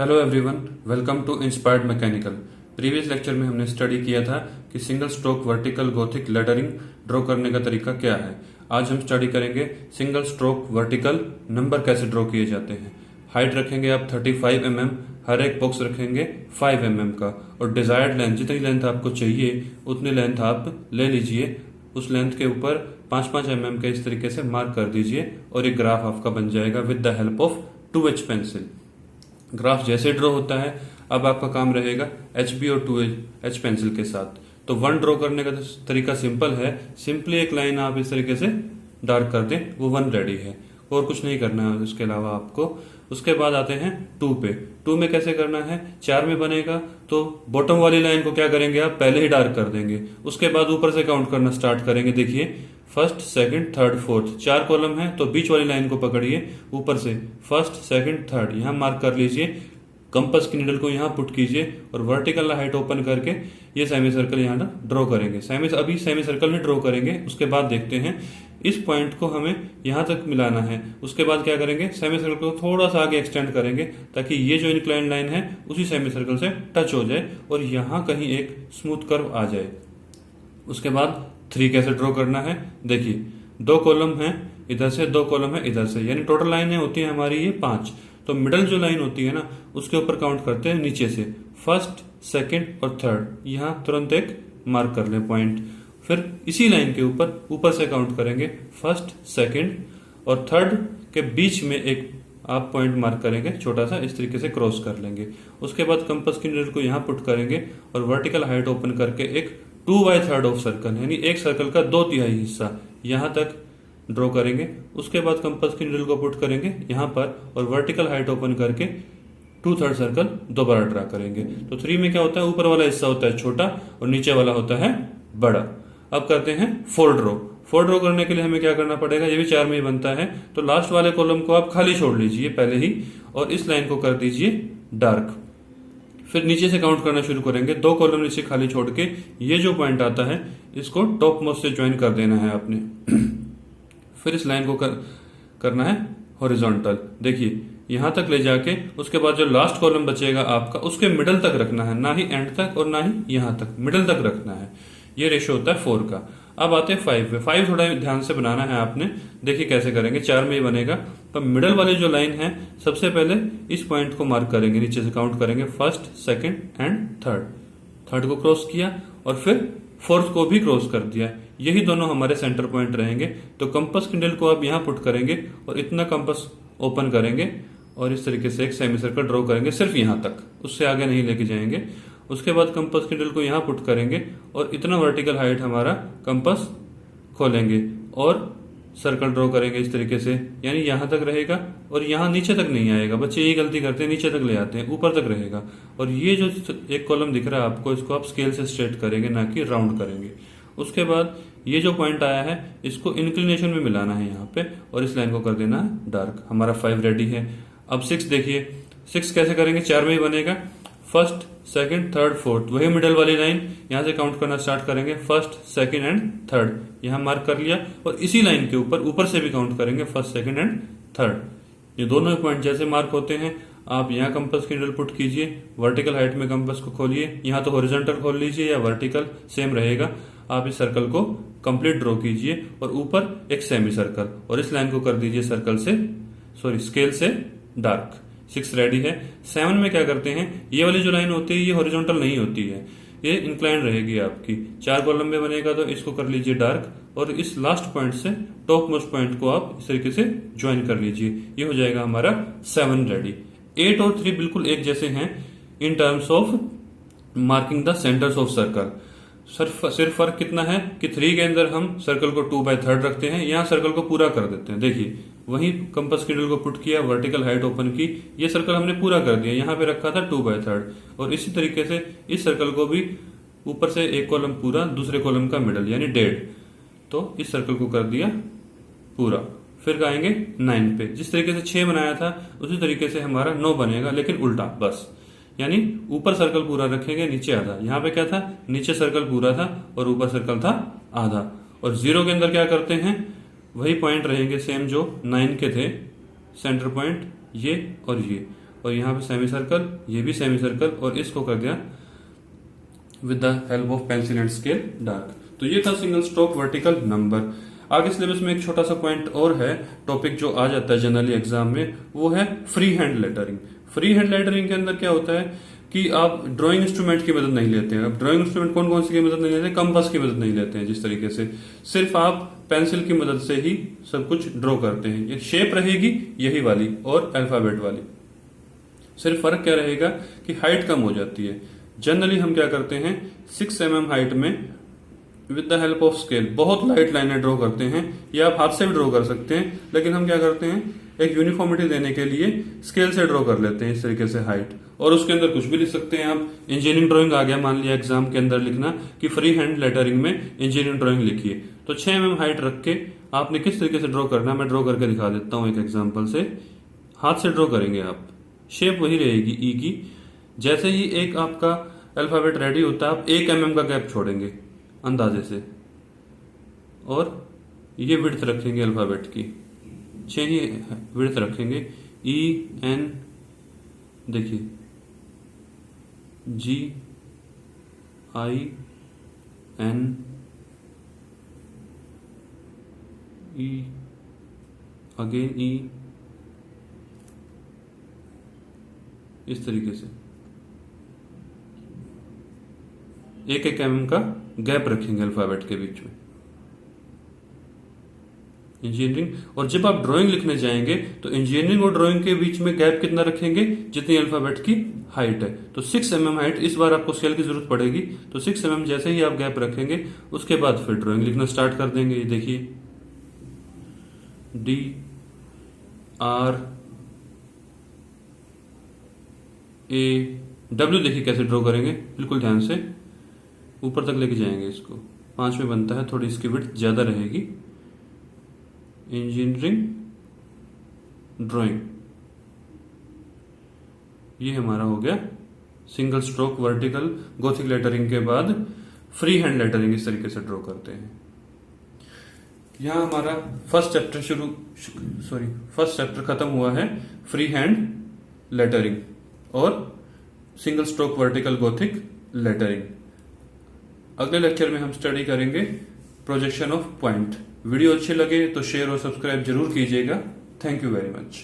Hello everyone, welcome to inspired mechanical. Previous lecture में हमने study किया था कि single stroke vertical gothic lettering draw करने का तरीका क्या है। आज हम स्टडी करेंगे सिंगल स्ट्रोक वर्टिकल नंबर कैसे ड्रॉ किए जाते हैं। हाइट रखेंगे आप 35 mm, हर एक बॉक्स रखेंगे 5 mm का, और डिजायर्ड लेंथ जितनी लेंथ आपको चाहिए उतनी लेंथ आप ले लीजिए। उस लेंथ के ऊपर 5-5 mm का इस तरीके से मार्क कर दीजिए और एक ग्राफ आपका बन जाएगा with the help of 2H pencil. Graph जैसे ड्रॉ होता है, अब आपका काम रहेगा HB और 2H पेंसिल के साथ। तो वन ड्रॉ करने का तरीका सिंपल है, सिंपली एक लाइन आप इस तरीके से डार्क कर दें, वो वन रेडी है, और कुछ नहीं करना है उसके अलावा आपको। उसके बाद आते हैं 2 पे। 2 में कैसे करना है, 4 में बनेगा तो बॉटम वाली लाइन को क्या करेंगे आप पहले ही डार्क कर देंगे, उसके बाद ऊपर से काउंट करना स्टार्ट करेंगे। देखिए first second third fourth, 4 column है तो बीच वाली लाइन को पकड़िए, ऊपर से फर्स्ट सेकंड थर्ड यहां मार्क कर लीजिए। कंपास की नीडल को यहाँ पुट कीजिए और वर्टिकल हाइट ओपन करके ये सेमी सर्कल यहाँ ड्रॉ करेंगे। अभी सेमी सर्कल ही ड्रॉ करेंगे। उसके बाद देखते हैं इस पॉइंट को हमें यहाँ तक मिलाना है। उसके बाद क्या करेंगे, सेमी सर्कल को थोड़ा सा आगे एक्सटेंड करेंगे ताकि ये जो इंक्लाइन लाइन है उसी सेमी सर्कल से टच हो जाए और यहाँ कहीं एक स्मूथ कर्व आ जाए। उसके बाद 3 कैसे ड्रॉ करना है, देखिए 2 कॉलम है इधर से, 2 कॉलम है इधर से, यानी टोटल लाइनें होती है हमारी ये 5। तो मिडल जो लाइन होती है ना उसके ऊपर काउंट करते हैं नीचे से, फर्स्ट सेकंड और थर्ड, यहाँ तुरंत एक मार्क कर लें पॉइंट। फिर इसी लाइन के ऊपर से काउंट करेंगे, फर्स्ट सेकंड और थर्ड के बीच में एक आप पॉइंट मार्क करेंगे छोटा सा, इस तरीके से क्रॉस कर लेंगे। उसके बाद कंपास की नीडल को यहाँ पुट करेंगे और वर्टिकल हाइट ओपन करके एक 2/3 ऑफ सर्कल, यानी एक सर्कल का 2/3 हिस्सा यहाँ तक ड्रॉ करेंगे। उसके बाद कंपास की नीडल को पुट करेंगे यहाँ पर और वर्टिकल हाइट ओपन करके 2/3 सर्कल दोबारा ड्रा करेंगे। तो 3 में क्या होता है, ऊपर वाला हिस्सा होता है छोटा और नीचे वाला होता है बड़ा। अब करते हैं 4 ड्रॉ। 4 ड्रॉ करने के लिए हमें क्या करना पड़ेगा, ये भी 4 में ही बनता है। तो लास्ट वाले कॉलम को आप खाली छोड़ लीजिए पहले ही और इस लाइन को कर दीजिए डार्क। फिर नीचे से काउंट करना शुरू करेंगे, 2 कॉलम नीचे खाली छोड़ के ये जो पॉइंट आता है इसको टॉप मोस्ट से ज्वाइन कर देना है आपने। फिर इस लाइन को करना है हॉरिजॉन्टल, देखिए यहां तक ले जाके उसके बाद जो लास्ट कॉलम बचेगा आपका उसके मिडल तक रखना है, ना ही एंड तक और ना ही यहां तक, मिडल तक रखना है। ये रेशियो होता है 4 का। अब आते हैं 5 पे। 5 थोड़ा ध्यान से बनाना है आपने, देखिए कैसे करेंगे, 4 में ही बनेगा। तो मिडल वाली जो लाइन है सबसे पहले इस पॉइंट को मार्क करेंगे, नीचे से काउंट करेंगे, फर्स्ट सेकंड एंड थर्ड को क्रॉस किया और फिर फोर्थ को भी क्रॉस कर दिया। यही दोनों हमारे सेंटर पॉइंट रहेंगे। तो कंपास की नीडल को आप यहाँ पुट करेंगे और इतना कंपास ओपन करेंगे और इस तरीके से एक सेमी सर्कल ड्रॉ करेंगे सिर्फ यहाँ तक, उससे आगे नहीं लेके जाएंगे। उसके बाद कंपास की नीडल को यहाँ पुट करेंगे और इतना वर्टिकल हाइट हमारा कंपास खोलेंगे और सर्कल ड्रॉ करेंगे इस तरीके से, यानी यहाँ तक रहेगा और यहाँ नीचे तक नहीं आएगा। बच्चे यही गलती करते हैं, नीचे तक ले आते हैं, ऊपर तक रहेगा। और ये जो एक कॉलम दिख रहा है आपको, इसको आप स्केल से स्ट्रेट करेंगे, ना कि राउंड करेंगे। उसके बाद ये जो पॉइंट आया है इसको इंक्लिनेशन में मिलाना है यहाँ पे और इस लाइन को कर देना है डार्क। हमारा 5 रेडी है। अब 6 देखिए, 6 कैसे करेंगे, 4 में ही बनेगा, फर्स्ट सेकंड थर्ड फोर्थ, वही मिडल वाली लाइन, यहां से काउंट करना स्टार्ट करेंगे, फर्स्ट सेकंड एंड थर्ड, यहां मार्क कर लिया और इसी लाइन के ऊपर से भी काउंट करेंगे, फर्स्ट सेकंड एंड थर्ड। ये दोनों पॉइंट जैसे मार्क होते हैं आप यहाँ कंपास की नीडल पुट कीजिए, वर्टिकल हाइट में कंपास को खोलिए, यहाँ तो हॉरिजॉन्टल खोल लीजिए या वर्टिकल, सेम रहेगा। आप इस सर्कल को कंप्लीट ड्रॉ कीजिए और ऊपर एक सेमी सर्कल और इस लाइन को कर दीजिए स्केल से डार्क। 6 रेडी है। 7 में क्या करते हैं, ये वाली जो लाइन होती है ये हॉरिजॉन्टल नहीं होती है, ये इंक्लाइन रहेगी आपकी। 4 कॉलम में बनेगा तो इसको कर लीजिए डार्क और इस लास्ट पॉइंट से टॉप मोस्ट पॉइंट को आप इस तरीके से ज्वाइन कर लीजिए। ये हो जाएगा हमारा 7 रेडी। 8 और 3 बिल्कुल एक जैसे हैं in terms of marking the centres of circle. सिर्फ फर्क कितना है कि 3 के अंदर हम सर्कल को 2/3 रखते हैं, यहाँ सर्कल को पूरा कर देते हैं। देखिए वही कंपास की नीडल को पुट किया, वर्टिकल हाइट ओपन की, ये सर्कल हमने पूरा कर दिया, यहाँ पे रखा था 2/3। और इसी तरीके से इस सर्कल को भी ऊपर से एक कॉलम पूरा, दूसरे कॉलम का मिडल यानी 1.5, तो इस सर्कल को कर दिया पूरा। फिर आएंगे 9 पे। जिस तरीके से 6 बनाया था उसी तरीके से हमारा 9 बनेगा, लेकिन उल्टा बस, यानी ऊपर सर्कल पूरा रखेंगे, नीचे आधा। यहाँ पे क्या था, नीचे सर्कल पूरा था और ऊपर सर्कल था आधा। और 0 के अंदर क्या करते हैं, वही पॉइंट रहेंगे सेम जो 9 के थे, सेंटर पॉइंट ये और ये। और यहाँ पे सेमी सर्कल, ये भी सेमी सर्कल, और इसको कर दिया with the help of pencil and scale dark. तो ये था सिंगल स्ट्रोक वर्टिकल नंबर। आगे सिलेबस में एक छोटा सा पॉइंट और है, टॉपिक जो आ जाता है जनरली एग्जाम में, वो है free hand lettering. Free hand lettering के अंदर क्या होता है कि आप ड्राइंग इंस्ट्रूमेंट की मदद नहीं लेते हैं। अब ड्राइंग इंस्ट्रूमेंट कौन कौन सी की मदद नहीं लेते हैं? कंपास की मदद नहीं लेते हैं। जिस तरीके से सिर्फ आप पेंसिल की मदद से ही सब कुछ ड्रॉ करते हैं। ये शेप रहेगी यही वाली और अल्फाबेट वाली, सिर्फ फर्क क्या रहेगा कि हाइट कम हो जाती है। जनरली हम क्या करते हैं, 6 mm हाइट में with the help of scale बहुत लाइट लाइनें ड्रॉ करते हैं, या आप हाथ से भी ड्रॉ कर सकते हैं, लेकिन हम क्या करते हैं एक यूनिफॉर्मिटी देने के लिए स्केल से ड्रॉ कर लेते हैं इस तरीके से हाइट। और उसके अंदर कुछ भी लिख सकते हैं आप। इंजीनियरिंग ड्राइंग आ गया, मान लिया एग्जाम के अंदर लिखना कि फ्री हैंड लेटरिंग में इंजीनियरिंग ड्राइंग लिखिए, तो 6 mm हाइट रख के आपने किस तरीके से ड्रॉ करना है मैं ड्रॉ करके दिखा देता हूं एक एग्जाम्पल से। हाथ से ड्रॉ करेंगे आप, शेप वही रहेगी ई की। जैसे ही एक आपका अल्फाबेट रेडी होता है, आप 1 mm का गैप छोड़ेंगे अंदाजे से, और ये विड्थ रखेंगे अल्फाबेट की, 6 ही विड्थ रखेंगे। ई एन, देखिए जी आई एन ई, अगेन ई, इस तरीके से 1 mm का गैप रखेंगे अल्फाबेट के बीच में। इंजीनियरिंग, और जब आप ड्राइंग लिखने जाएंगे तो इंजीनियरिंग और ड्राइंग के बीच में गैप कितना रखेंगे, जितनी अल्फाबेट की हाइट है। तो 6 mm हाइट, इस बार आपको स्केल की जरूरत पड़ेगी, तो 6 mm जैसे ही आप गैप रखेंगे उसके बाद फिर ड्राइंग लिखना स्टार्ट कर देंगे। ये देखिए डी आर ए डब्ल्यू, देखिए कैसे ड्रॉ करेंगे, बिल्कुल ध्यान से ऊपर तक लेके जाएंगे इसको। 5 में बनता है, थोड़ी इसकी विड्थ ज्यादा रहेगी। इंजीनियरिंग ड्राइंग, ये हमारा हो गया single stroke vertical gothic lettering के बाद फ्री हैंड लेटरिंग इस तरीके से ड्रॉ करते हैं। यहां हमारा फर्स्ट चैप्टर खत्म हुआ है, फ्री हैंड लेटरिंग और single stroke vertical gothic lettering. अगले लेक्चर में हम स्टडी करेंगे प्रोजेक्शन ऑफ पॉइंट। वीडियो अच्छे लगे तो शेयर और सब्सक्राइब जरूर कीजिएगा। Thank you very much.